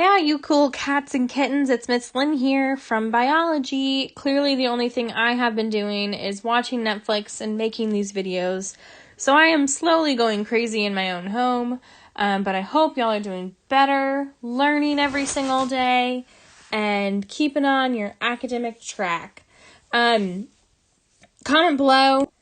Hey, all you cool cats and kittens, it's Miss Lynn here from Biology. Clearly the only thing I have been doing is watching Netflix and making these videos, so I am slowly going crazy in my own home, but I hope y'all are doing better, learning every single day, and keeping on your academic track. Comment below,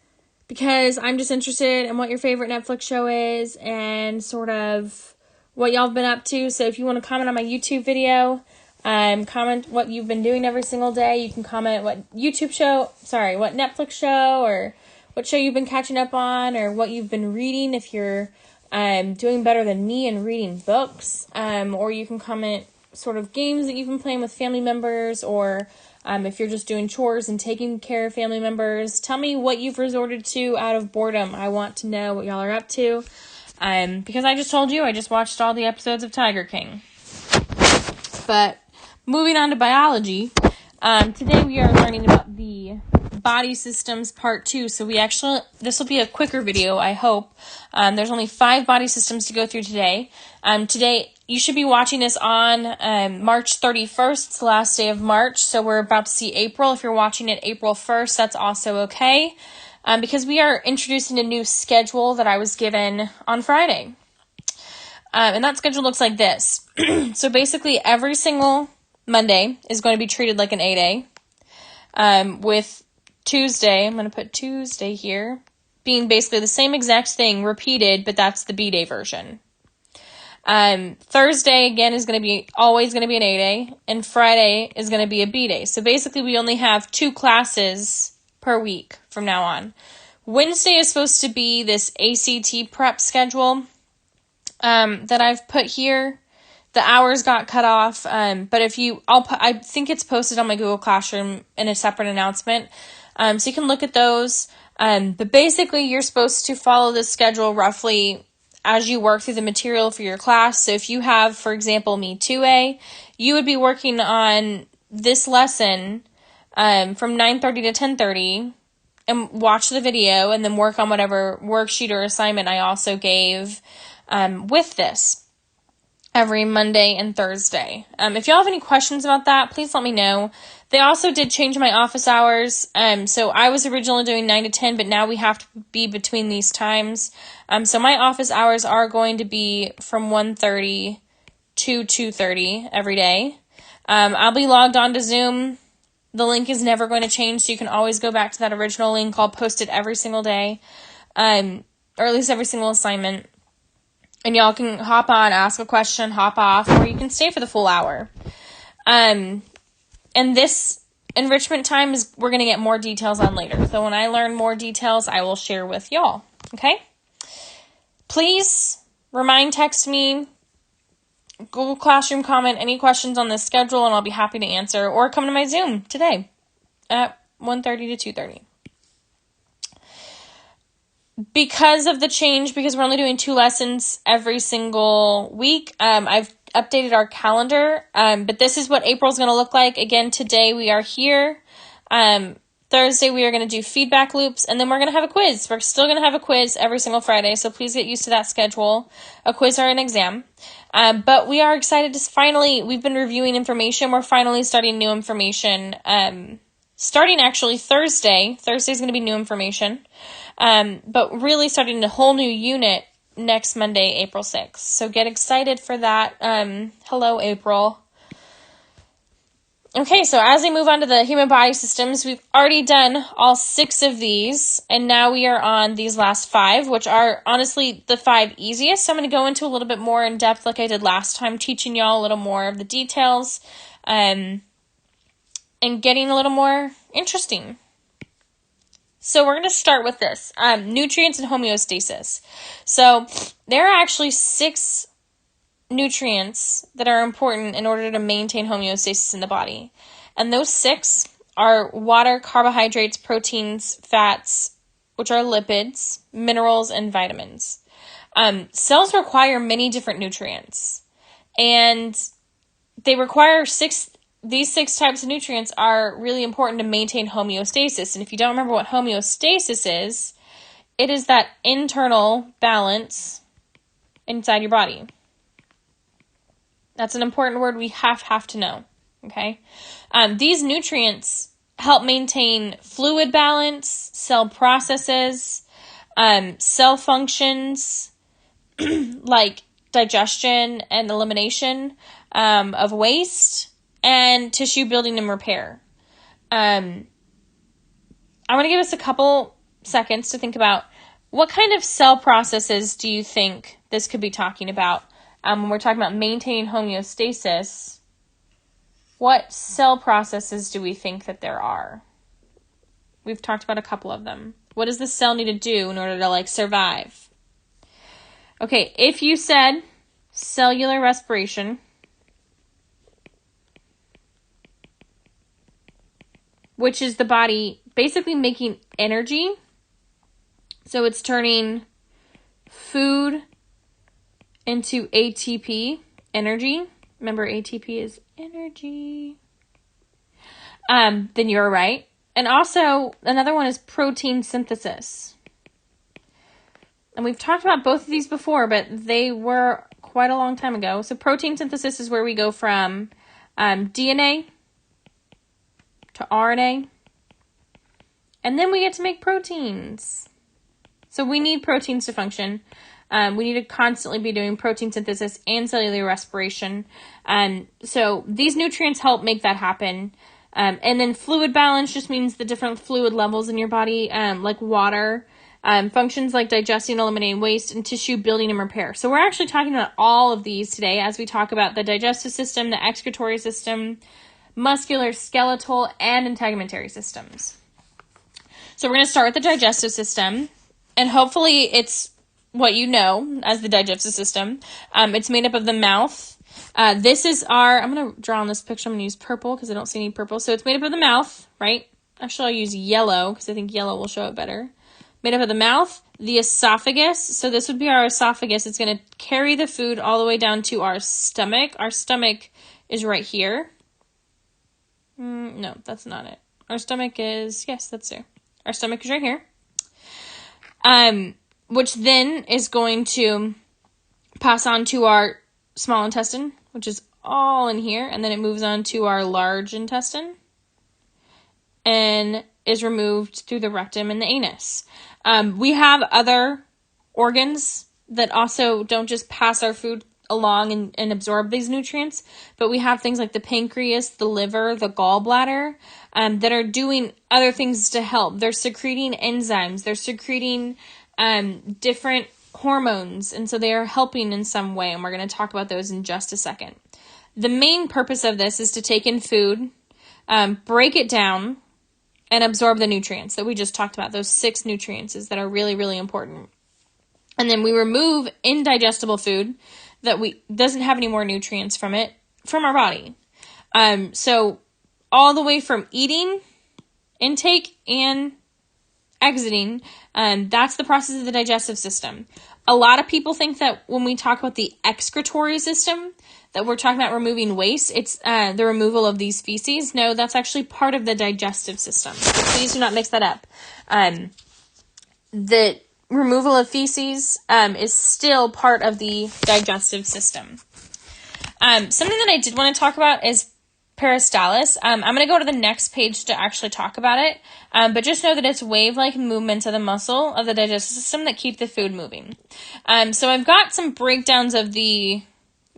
because I'm just interested in what your favorite Netflix show is and sort of what y'all have been up to. So if you want to comment on my YouTube video, comment what you've been doing every single day. You can comment what Netflix show, or what show you've been catching up on, or what you've been reading if you're doing better than me in reading books. Or you can comment sort of games that you've been playing with family members, or if you're just doing chores and taking care of family members. Tell me what you've resorted to out of boredom. I want to know what y'all are up to. Because I just told you, I just watched all the episodes of Tiger King. But moving on to biology, today we are learning about the body systems part 2. So this will be a quicker video, I hope. There's only 5 body systems to go through today. Today, you should be watching this on March 31st. It's the last day of March, so we're about to see April. If you're watching it April 1st, that's also okay. Because we are introducing a new schedule that I was given on Friday. And that schedule looks like this. So basically, every single Monday is going to be treated like an 8A. With Tuesday, I'm going to put Tuesday here, being basically the same exact thing repeated, but that's the B-Day version. Thursday, again, is always going to be an 8A, and Friday is going to be a B-Day. So basically, we only have 2 classes per week from now on. Wednesday is supposed to be this ACT prep schedule that I've put here. The hours got cut off, but I think it's posted on my Google Classroom in a separate announcement, so you can look at those. But basically, you're supposed to follow this schedule roughly as you work through the material for your class. So if you have, for example, me 2A, you would be working on this lesson from 9:30 to 10:30, and watch the video, and then work on whatever worksheet or assignment I also gave with this every Monday and Thursday. If y'all have any questions about that, please let me know. They also did change my office hours. So I was originally doing 9 to 10, but now we have to be between these times. So my office hours are going to be from 1:30 to 2:30 every day. I'll be logged on to Zoom. The link is never going to change, so you can always go back to that original link. I'll post it every single day, or at least every single assignment. And y'all can hop on, ask a question, hop off, or you can stay for the full hour. And this enrichment time we're going to get more details on later. So when I learn more details, I will share with y'all. Okay? Please text me, Google Classroom comment any questions on this schedule, and I'll be happy to answer, or come to my Zoom today at 1:30 to 2:30. Because of the change, because we're only doing 2 lessons every single week, I've updated our calendar, but this is what April's going to look like. Again, today we are here. Thursday we are going to do feedback loops, and then we're going to have a quiz. We're still going to have a quiz every single Friday, so please get used to that schedule, a quiz or an exam. But we are excited to we've been reviewing information. We're finally starting new information, starting actually Thursday. Thursday's going to be new information, but really starting a whole new unit next Monday, April 6th. So get excited for that. Hello, April. Okay, so as we move on to the human body systems, we've already done all 6 of these, and now we are on these last 5, which are honestly the 5 easiest. So I'm going to go into a little bit more in depth like I did last time, teaching y'all a little more of the details, and getting a little more interesting. So we're going to start with this, nutrients and homeostasis. So there are actually 6 nutrients that are important in order to maintain homeostasis in the body. And those 6 are water, carbohydrates, proteins, fats, which are lipids, minerals, and vitamins. Cells require many different nutrients, and they require these 6 types of nutrients are really important to maintain homeostasis. And if you don't remember what homeostasis is, it is that internal balance inside your body. That's an important word we have to know, okay? These nutrients help maintain fluid balance, cell processes, cell functions, like digestion and elimination of waste, and tissue building and repair. I'm going to give us a couple seconds to think about what kind of cell processes do you think this could be talking about when we're talking about maintaining homeostasis. What cell processes do we think that there are? We've talked about a couple of them. What does the cell need to do in order to survive? Okay, if you said cellular respiration, which is the body basically making energy, so it's turning food into ATP, energy. Remember, ATP is energy. Then you're right. And also, another one is protein synthesis. And we've talked about both of these before, but they were quite a long time ago. So protein synthesis is where we go from DNA to RNA. And then we get to make proteins. So we need proteins to function. We need to constantly be doing protein synthesis and cellular respiration. So these nutrients help make that happen. And then fluid balance just means the different fluid levels in your body, like water, functions like digesting, eliminating waste, and tissue building and repair. So we're actually talking about all of these today as we talk about the digestive system, the excretory system, muscular, skeletal, and integumentary systems. So we're going to start with the digestive system, and hopefully it's what you know as the digestive system. It's made up of the mouth. This is I'm going to draw on this picture. I'm going to use purple because I don't see any purple. So it's made up of the mouth, right? Actually, I'll use yellow because I think yellow will show it better. Made up of the mouth, the esophagus. So this would be our esophagus. It's going to carry the food all the way down to our stomach. Our stomach is right here. No, that's not it. Our stomach is, yes, that's there. Our stomach is right here. Which then is going to pass on to our small intestine, which is all in here, and then it moves on to our large intestine and is removed through the rectum and the anus. We have other organs that also don't just pass our food along and absorb these nutrients, but we have things like the pancreas, the liver, the gallbladder, that are doing other things to help. They're secreting enzymes, they're secreting different hormones, and so they are helping in some way, and we're going to talk about those in just a second. The main purpose of this is to take in food, break it down, and absorb the nutrients that we just talked about, those 6 nutrients that are really, really important. And then we remove indigestible food that doesn't have any more nutrients from our body. So all the way from eating, intake, and exiting, that's the process of the digestive system. A lot of people think that when we talk about the excretory system, that we're talking about removing waste. It's the removal of these feces. No, that's actually part of the digestive system. Please do not mix that up. The removal of feces is still part of the digestive system. Something that I did want to talk about is peristalsis. I'm going to go to the next page to actually talk about it, but just know that it's wave-like movements of the muscle of the digestive system that keep the food moving. So I've got some breakdowns of the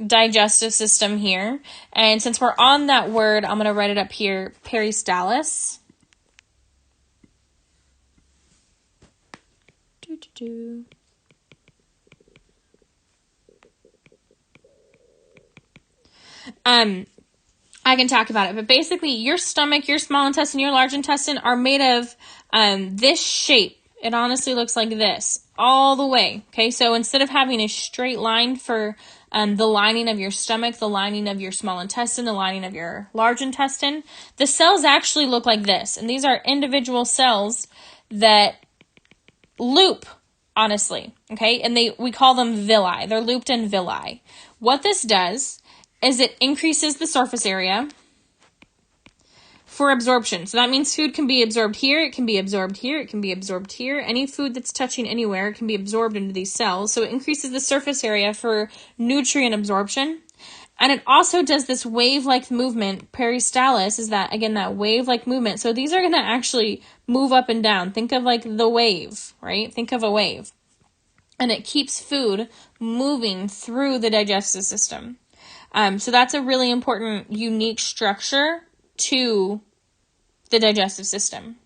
digestive system here, and since we're on that word, I'm going to write it up here, peristalsis. I can talk about it, but basically your stomach, your small intestine, your large intestine are made of this shape. It honestly looks like this all the way. Okay, so instead of having a straight line for the lining of your stomach, the lining of your small intestine, the lining of your large intestine, the cells actually look like this. And these are individual cells that loop, honestly, okay? And we call them villi. They're looped in villi. What this does is it increases the surface area for absorption. So that means food can be absorbed here, it can be absorbed here, it can be absorbed here. Any food that's touching anywhere can be absorbed into these cells. So it increases the surface area for nutrient absorption. And it also does this wave-like movement. Peristalsis is that, again, that wave-like movement. So these are going to actually move up and down. Think of like the wave, right? Think of a wave. And it keeps food moving through the digestive system. So that's a really important, unique structure to the digestive system.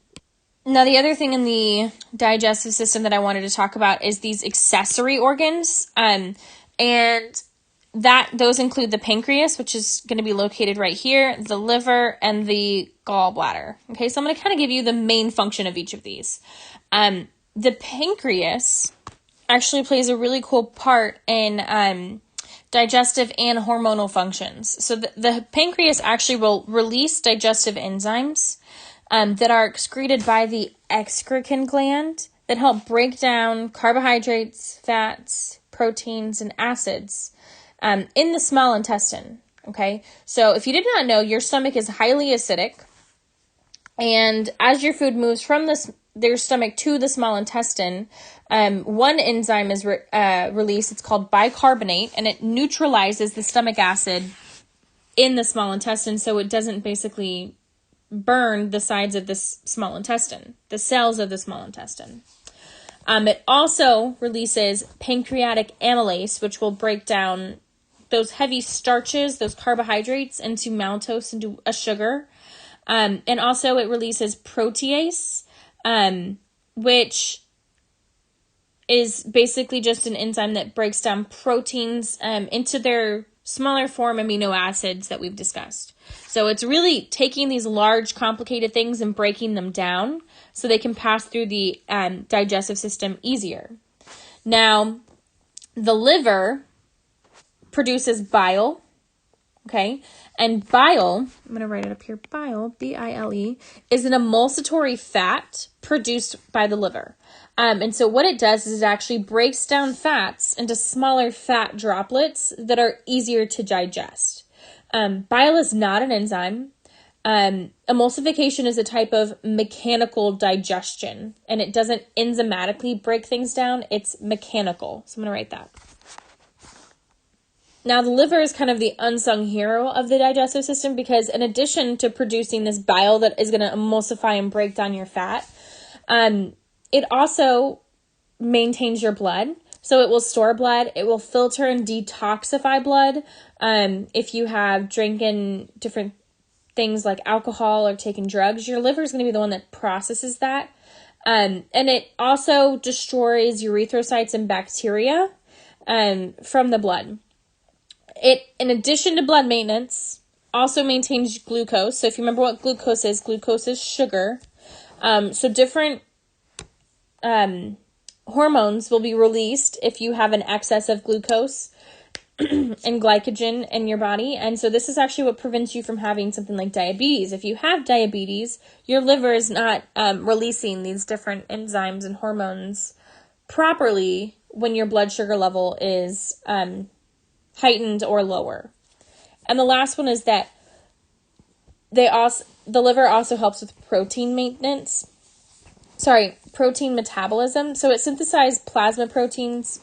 Now, the other thing in the digestive system that I wanted to talk about is these accessory organs. And those include the pancreas, which is going to be located right here, the liver, and the gallbladder. Okay, so I'm going to kind of give you the main function of each of these. The pancreas actually plays a really cool part in digestive and hormonal functions. So the pancreas actually will release digestive enzymes that are excreted by the excretin gland that help break down carbohydrates, fats, proteins, and acids in the small intestine, okay? So if you did not know, your stomach is highly acidic, and as your food moves from their stomach to the small intestine, one enzyme is released. It's called bicarbonate, and it neutralizes the stomach acid in the small intestine, so it doesn't basically burn the sides of the small intestine, the cells of the small intestine. It also releases pancreatic amylase, which will break down those heavy starches, those carbohydrates, into maltose, into a sugar. And also it releases protease, which is basically just an enzyme that breaks down proteins into their smaller form amino acids that we've discussed. So it's really taking these large, complicated things and breaking them down so they can pass through the digestive system easier. Now, the liver produces bile, okay? And bile, I'm going to write it up here, bile, B-I-L-E, is an emulsitory fat produced by the liver. And so what it does is it actually breaks down fats into smaller fat droplets that are easier to digest. Bile is not an enzyme. Emulsification is a type of mechanical digestion, and it doesn't enzymatically break things down. It's mechanical. So I'm going to write that. Now, the liver is kind of the unsung hero of the digestive system because in addition to producing this bile that is going to emulsify and break down your fat, it also maintains your blood. So it will store blood. It will filter and detoxify blood. If you have drinking different things like alcohol or taken drugs, your liver is going to be the one that processes that. And it also destroys erythrocytes and bacteria from the blood. It, in addition to blood maintenance, also maintains glucose. So if you remember what glucose is sugar. So different hormones will be released if you have an excess of glucose and glycogen in your body. And so this is actually what prevents you from having something like diabetes. If you have diabetes, your liver is not releasing these different enzymes and hormones properly when your blood sugar level is heightened or lower. And the last one is that the liver also helps with protein metabolism. So it synthesizes plasma proteins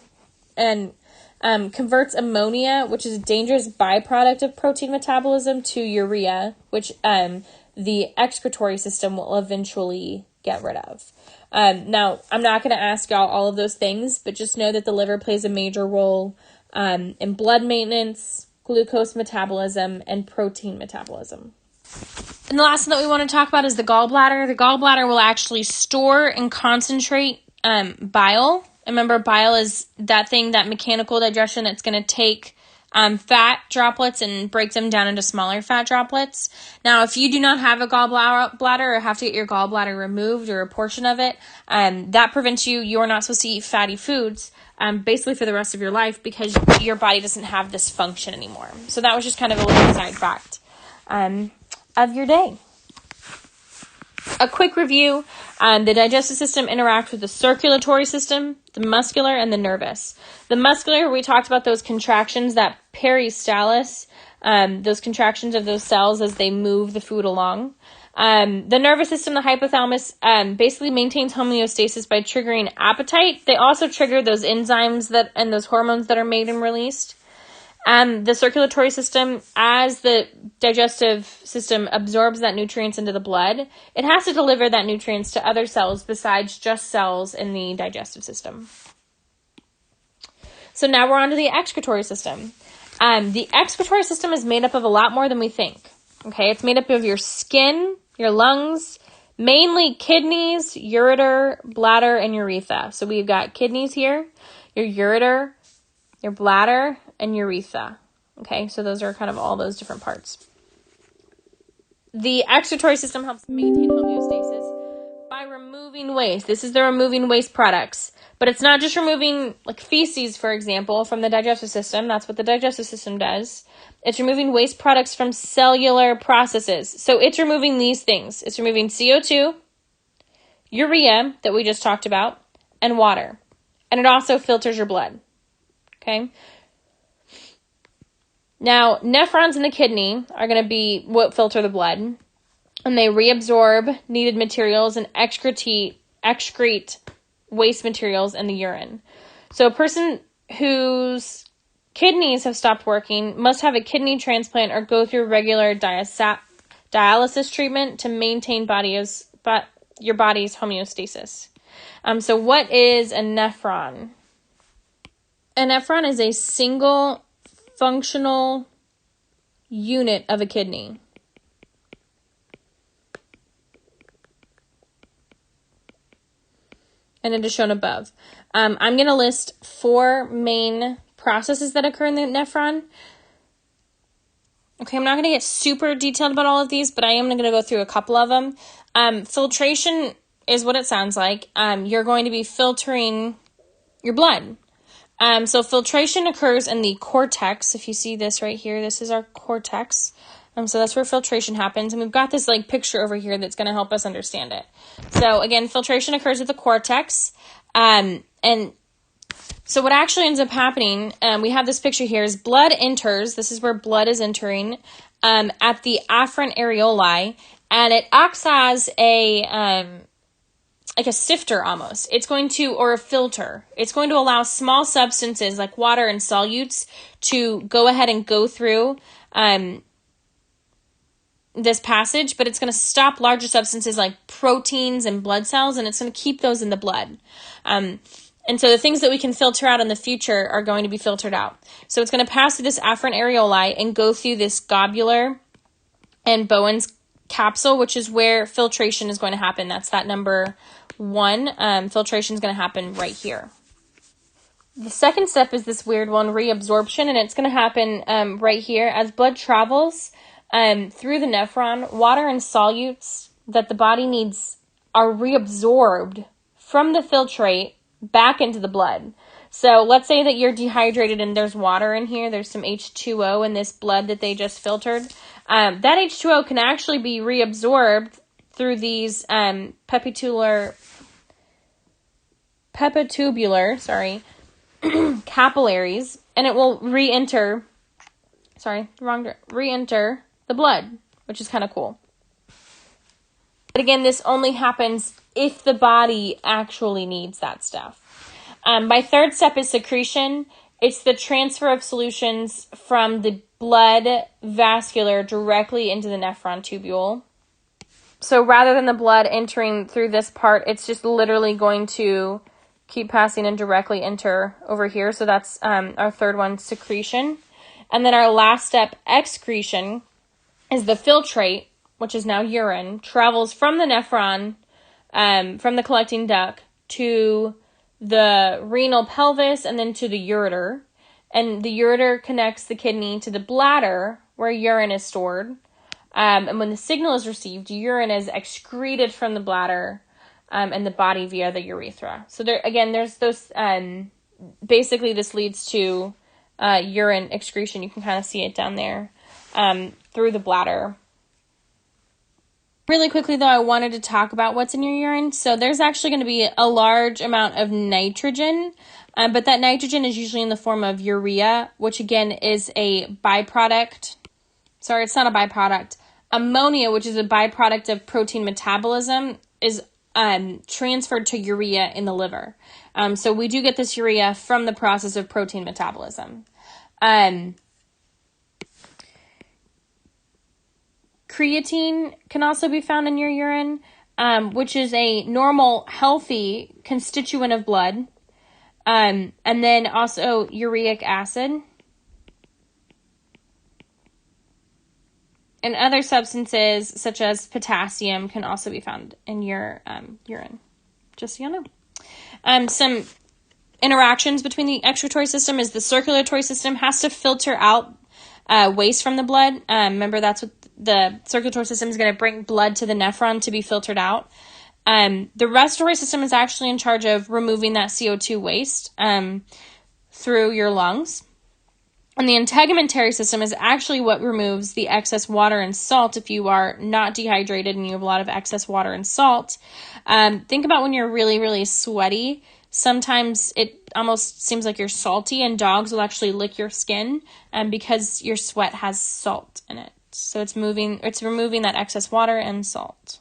and converts ammonia, which is a dangerous byproduct of protein metabolism, to urea, which the excretory system will eventually get rid of. Now, I'm not going to ask y'all all of those things, but just know that the liver plays a major role in blood maintenance, glucose metabolism, and protein metabolism. And the last thing that we want to talk about is the gallbladder. The gallbladder will actually store and concentrate bile. Remember, bile is that thing, that mechanical digestion that's going to take fat droplets and break them down into smaller fat droplets. Now, if you do not have a gallbladder or have to get your gallbladder removed or a portion of it, that prevents you're not supposed to eat fatty foods basically for the rest of your life because your body doesn't have this function anymore. So that was just kind of a little side fact of your day. A quick review. The digestive system interacts with the circulatory system, the muscular, and the nervous. The muscular, we talked about those contractions, that peristalsis, those contractions of those cells as they move the food along. The nervous system, the hypothalamus, basically maintains homeostasis by triggering appetite. They also trigger those enzymes and those hormones that are made and released. The circulatory system, as the digestive system absorbs that nutrients into the blood, it has to deliver that nutrients to other cells besides just cells in the digestive system. So now we're on to the excretory system. The excretory system is made up of a lot more than we think. Okay, it's made up of your skin, your lungs, mainly kidneys, ureter, bladder, and urethra. So we've got kidneys here, your ureter, your bladder, and urethra. Okay, so those are kind of all those different parts. The excretory system helps maintain homeostasis by removing waste. This is the removing waste products. But it's not just removing like feces, for example, from the digestive system. That's what the digestive system does. It's removing waste products from cellular processes. So it's removing these things. It's removing CO2, urea that we just talked about, and water. And it also filters your blood. Okay? Now, nephrons in the kidney are going to be what filter the blood. And they reabsorb needed materials and excrete waste materials in the urine. So a person whose kidneys have stopped working must have a kidney transplant or go through regular dialysis treatment to maintain your body's homeostasis. So what is a nephron? A nephron is a single functional unit of a kidney. And it is shown above. I'm going to list 4 main processes that occur in the nephron. Okay, I'm not going to get super detailed about all of these, but I am going to go through a couple of them. Filtration is what it sounds like. You're going to be filtering your blood. So filtration occurs in the cortex. If you see this right here, this is our cortex. So that's where filtration happens. And we've got this like picture over here that's going to help us understand it. So again, filtration occurs at the cortex. And so what actually ends up happening, we have this picture here, is blood enters. This is where blood is entering at the afferent areoli. And it acts as like a sifter almost. It's going to, or a filter. It's going to allow small substances like water and solutes to go ahead and go through this passage, but it's going to stop larger substances like proteins and blood cells, and it's going to keep those in the blood. And so the things that we can filter out in the future are going to be filtered out. So it's going to pass through this afferent areoli and go through this globular and Bowen's capsule, which is where filtration is going to happen. That's that number 1. Filtration is going to happen right here. The second step is this weird one, reabsorption, and it's going to happen right here. As blood travels through the nephron, water and solutes that the body needs are reabsorbed from the filtrate back into the blood. So let's say that you're dehydrated and there's water in here. There's some H2O in this blood that they just filtered. That H2O can actually be reabsorbed through these pepitular capillaries, and it will re-enter the blood, which is kind of cool. But again, this only happens if the body actually needs that stuff. My third step is secretion. It's the transfer of solutions from the blood vascular directly into the nephron tubule. So rather than the blood entering through this part, it's just literally going to keep passing and directly enter over here. So that's our third one, secretion. And then our last step, excretion, is the filtrate, which is now urine, travels from the nephron, from the collecting duct to the renal pelvis and then to the ureter. And the ureter connects the kidney to the bladder where urine is stored. And when the signal is received, urine is excreted from the bladder and the body via the urethra. So there's those, basically this leads to urine excretion. You can kind of see it down there through the bladder. Really quickly, though, I wanted to talk about what's in your urine. So there's actually going to be a large amount of nitrogen, but that nitrogen is usually in the form of urea, which again is a byproduct. Sorry, it's not a byproduct. Ammonia, which is a byproduct of protein metabolism, is transferred to urea in the liver. So we do get this urea from the process of protein metabolism. Creatine can also be found in your urine, which is a normal, healthy constituent of blood. And then also uric acid. And other substances, such as potassium, can also be found in your urine. Just so you know. Some interactions between the excretory system is the circulatory system has to filter out waste from the blood. Remember, that's what the circulatory system is going to bring blood to the nephron to be filtered out. The respiratory system is actually in charge of removing that CO2 waste through your lungs. And the integumentary system is actually what removes the excess water and salt if you are not dehydrated and you have a lot of excess water and salt. Think about when you're really, really sweaty. Sometimes it almost seems like you're salty, and dogs will actually lick your skin because your sweat has salt in it. So it's removing that excess water and salt.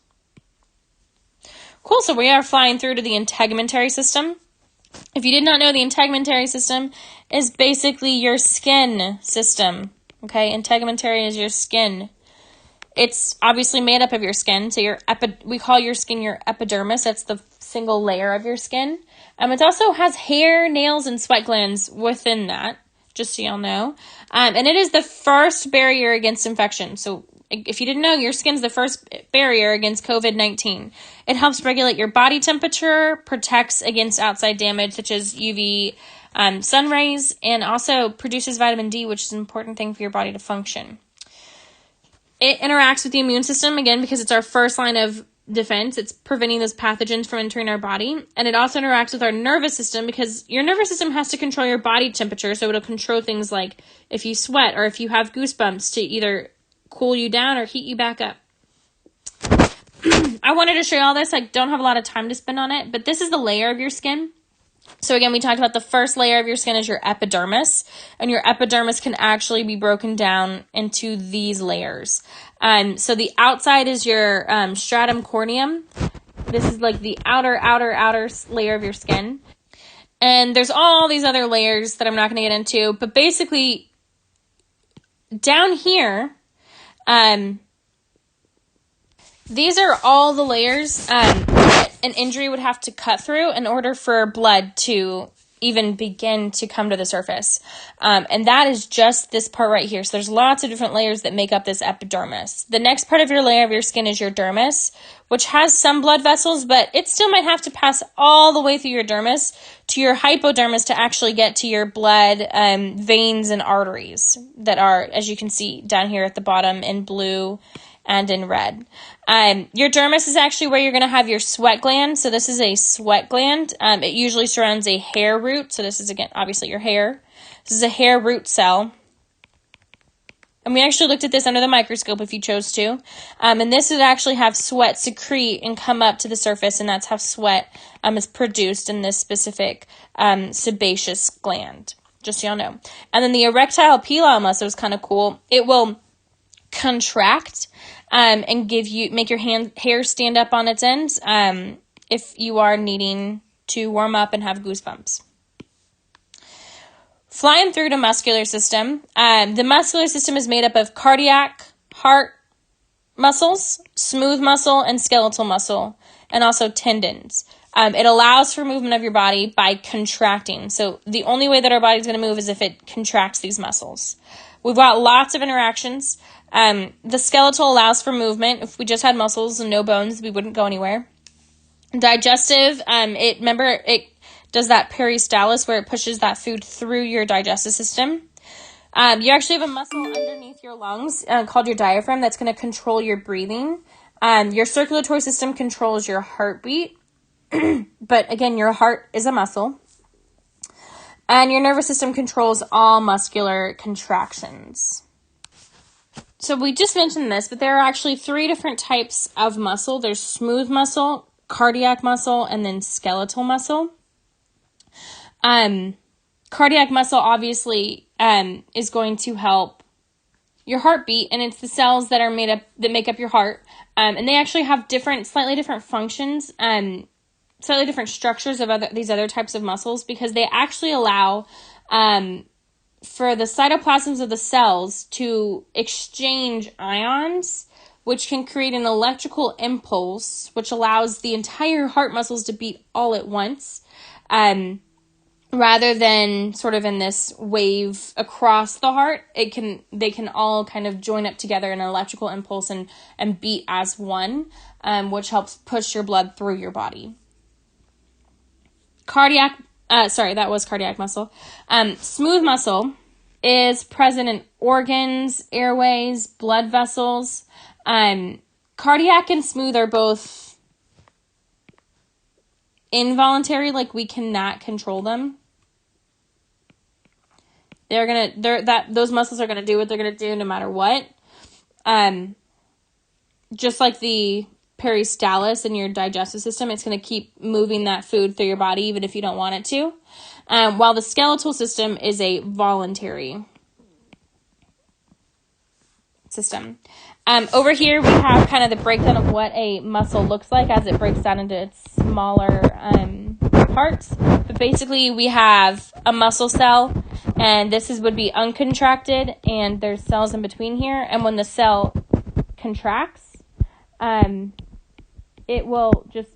Cool, so we are flying through to the integumentary system. If you did not know, the integumentary system is basically your skin system. Okay, integumentary is your skin. It's obviously made up of your skin. So we call your skin your epidermis. That's the single layer of your skin. It also has hair, nails, and sweat glands within that, just so y'all know. And it is the first barrier against infection. So if you didn't know, your skin's the first barrier against COVID-19. It helps regulate your body temperature, protects against outside damage such as UV sun rays, and also produces vitamin D, which is an important thing for your body to function. It interacts with the immune system, again, because it's our first line of defense. It's preventing those pathogens from entering our body. And it also interacts with our nervous system because your nervous system has to control your body temperature. So it'll control things like if you sweat or if you have goosebumps to either cool you down or heat you back up. I wanted to show you all this. I don't have a lot of time to spend on it, but this is the layer of your skin. So again, we talked about the first layer of your skin is your epidermis, and your epidermis can actually be broken down into these layers. So the outside is your stratum corneum. This is like the outer layer of your skin. And there's all these other layers that I'm not going to get into, but basically down here, these are all the layers that an injury would have to cut through in order for blood to even begin to come to the surface. And that is just this part right here. So there's lots of different layers that make up this epidermis. The next part of your layer of your skin is your dermis, which has some blood vessels, but it still might have to pass all the way through your dermis to your hypodermis to actually get to your blood veins and arteries that are, as you can see down here at the bottom in blue and in red. Your dermis is actually where you're going to have your sweat gland. So this is a sweat gland. It usually surrounds a hair root. So this is, again, obviously your hair. This is a hair root cell. And we actually looked at this under the microscope if you chose to. And this would actually have sweat secrete and come up to the surface, and that's how sweat is produced in this specific sebaceous gland, just so y'all know. And then the erectile pili muscle is kind of cool. It will contract and make your hair stand up on its ends if you are needing to warm up and have goosebumps. Flying through to muscular system, the muscular system is made up of cardiac, heart muscles, smooth muscle, and skeletal muscle, and also tendons. It allows for movement of your body by contracting. So the only way that our body's going to move is if it contracts these muscles. We've got lots of interactions. The skeletal allows for movement. If we just had muscles and no bones, we wouldn't go anywhere. Digestive, it does that peristalsis where it pushes that food through your digestive system. You actually have a muscle underneath your lungs called your diaphragm that's going to control your breathing. Your circulatory system controls your heartbeat. But again, your heart is a muscle. And your nervous system controls all muscular contractions. So we just mentioned this, but there are actually 3 different types of muscle. There's smooth muscle, cardiac muscle, and then skeletal muscle. Cardiac muscle obviously is going to help your heartbeat, and it's the cells that make up your heart. And they actually have slightly different functions, slightly different structures of these other types of muscles, because they actually allow for the cytoplasms of the cells to exchange ions which can create an electrical impulse, which allows the entire heart muscles to beat all at once, rather than sort of in this wave across the heart. They can all kind of join up together in an electrical impulse and beat as one, which helps push your blood through your body. That was cardiac muscle. Smooth muscle is present in organs, airways, blood vessels. Cardiac and smooth are both involuntary, like we cannot control them. Those muscles are gonna do what they're gonna do no matter what. Just like the peristalsis in your digestive system, it's gonna keep moving that food through your body even if you don't want it to. While the skeletal system is a voluntary system. Over here we have kind of the breakdown of what a muscle looks like as it breaks down into its smaller parts. But basically we have a muscle cell, and this would be uncontracted, and there's cells in between here. And when the cell contracts, it will just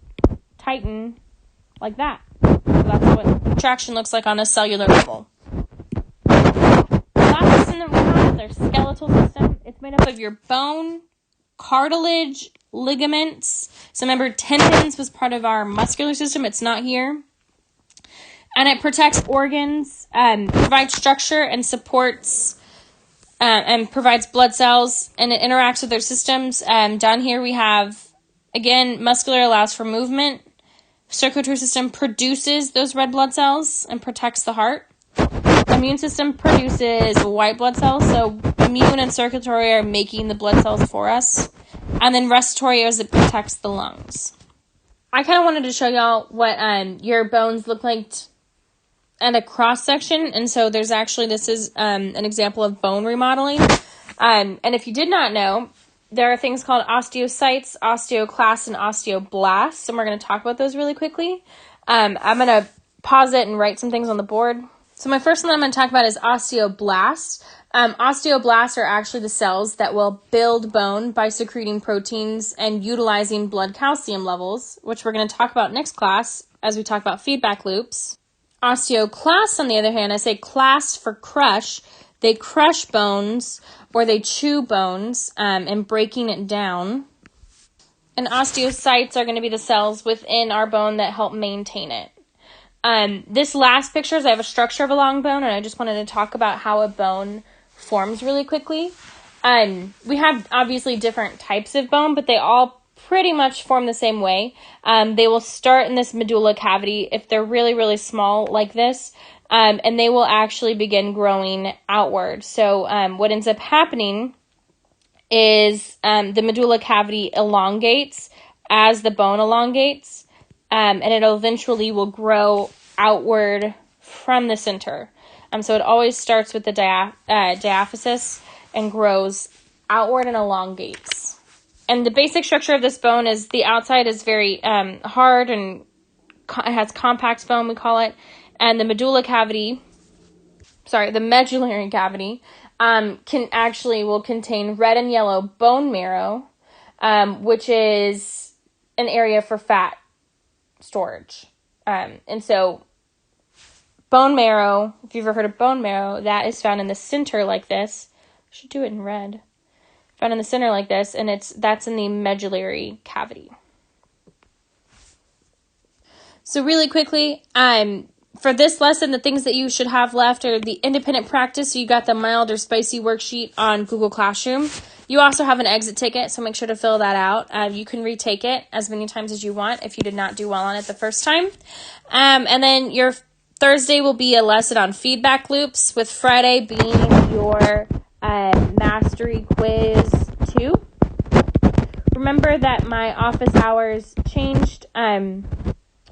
tighten like that. So that's what contraction looks like on a cellular level. The last system that we have is our skeletal system. It's made up of your bone, cartilage, ligaments. So remember, tendons was part of our muscular system. It's not here. And it protects organs, provides structure and supports, and provides blood cells, and it interacts with their systems. Down here we have, again, muscular allows for movement. Circulatory system produces those red blood cells and protects the heart. Immune system produces white blood cells, so immune and circulatory are making the blood cells for us. And then respiratory as it protects the lungs. I kind of wanted to show y'all what your bones look like at a cross section, and so there's actually, this is an example of bone remodeling. And if you did not know, there are things called osteocytes, osteoclasts, and osteoblasts, and we're going to talk about those really quickly. I'm going to pause it and write some things on the board. So my first one I'm going to talk about is osteoblasts. Osteoblasts are actually the cells that will build bone by secreting proteins and utilizing blood calcium levels, which we're going to talk about next class as we talk about feedback loops. Osteoclasts, on the other hand, I say clast for crush. They crush bones or they chew bones and breaking it down. And osteocytes are going to be the cells within our bone that help maintain it. This last picture is I have a structure of a long bone, and I just wanted to talk about how a bone forms really quickly. We have obviously different types of bone, but they all pretty much form the same way. They will start in this medulla cavity if they're really, really small like this, and they will actually begin growing outward. So what ends up happening is the medulla cavity elongates as the bone elongates, and it eventually will grow outward from the center. So it always starts with the diaphysis and grows outward and elongates. And the basic structure of this bone is the outside is very hard and it has compact bone, we call it. And the medullary cavity will contain red and yellow bone marrow, which is an area for fat storage. And so bone marrow, if you've ever heard of bone marrow, that is found in the center like this. I should do it in red. Found in the center like this, and that's in the medullary cavity. So really quickly, for this lesson, the things that you should have left are the independent practice. So you got the mild or spicy worksheet on Google Classroom. You also have an exit ticket, so make sure to fill that out. You can retake it as many times as you want if you did not do well on it the first time. And then your Thursday will be a lesson on feedback loops, with Friday being your Mastery Quiz 2. Remember that my office hours changed, and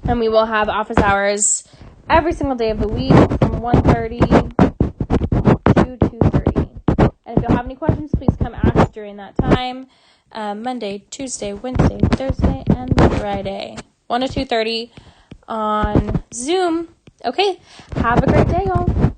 we will have office hours every single day of the week from 1:30 to 2:30. And if you'll have any questions, please come ask during that time. Monday, Tuesday, Wednesday, Thursday, and Friday. 1 to 2:30 on Zoom. Okay, have a great day, y'all.